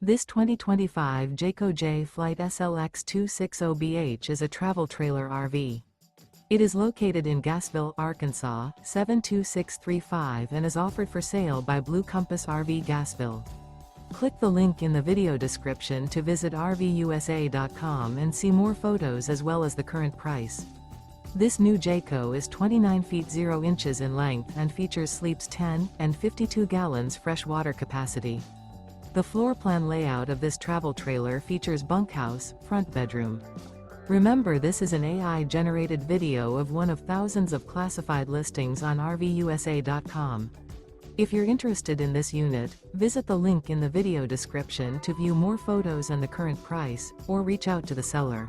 This 2025 Jayco Jay Flight SLX 260BH is a travel trailer RV. It is located in Gassville, Arkansas, 72635 and is offered for sale by Blue Compass RV Gassville. Click the link in the video description to visit RVUSA.com and see more photos as well as the current price. This new Jayco is 29 feet 0 inches in length and features sleeps 10 and 52 gallons fresh water capacity. The floor plan layout of this travel trailer features bunkhouse, front bedroom. Remember, this is an AI-generated video of one of thousands of classified listings on RVUSA.com. If you're interested in this unit, visit the link in the video description to view more photos and the current price, or reach out to the seller.